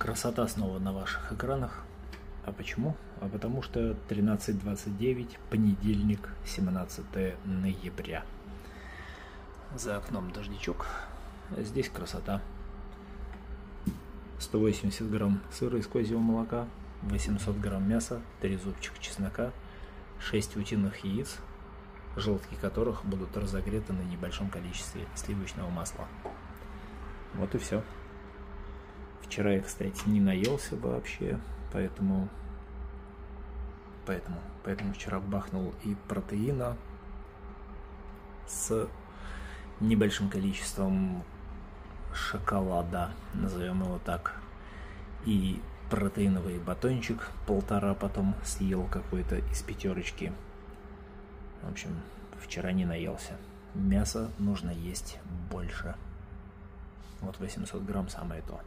Красота снова на ваших экранах. А почему? А потому что 13:29, понедельник, 17 ноября. За окном дождичок, а здесь красота. 180 грамм сыра из козьего молока, 800 грамм мяса, 3 зубчика чеснока, 6 утиных яиц, желтки которых будут разогреты на небольшом количестве сливочного масла. Вот и все. Вчера я, кстати, не наелся вообще, поэтому вчера бахнул и протеина с небольшим количеством шоколада, назовем его так, и протеиновый батончик 1,5 потом съел какой-то из 5. В общем, вчера не наелся. Мяса нужно есть больше. Вот 800 грамм самое то.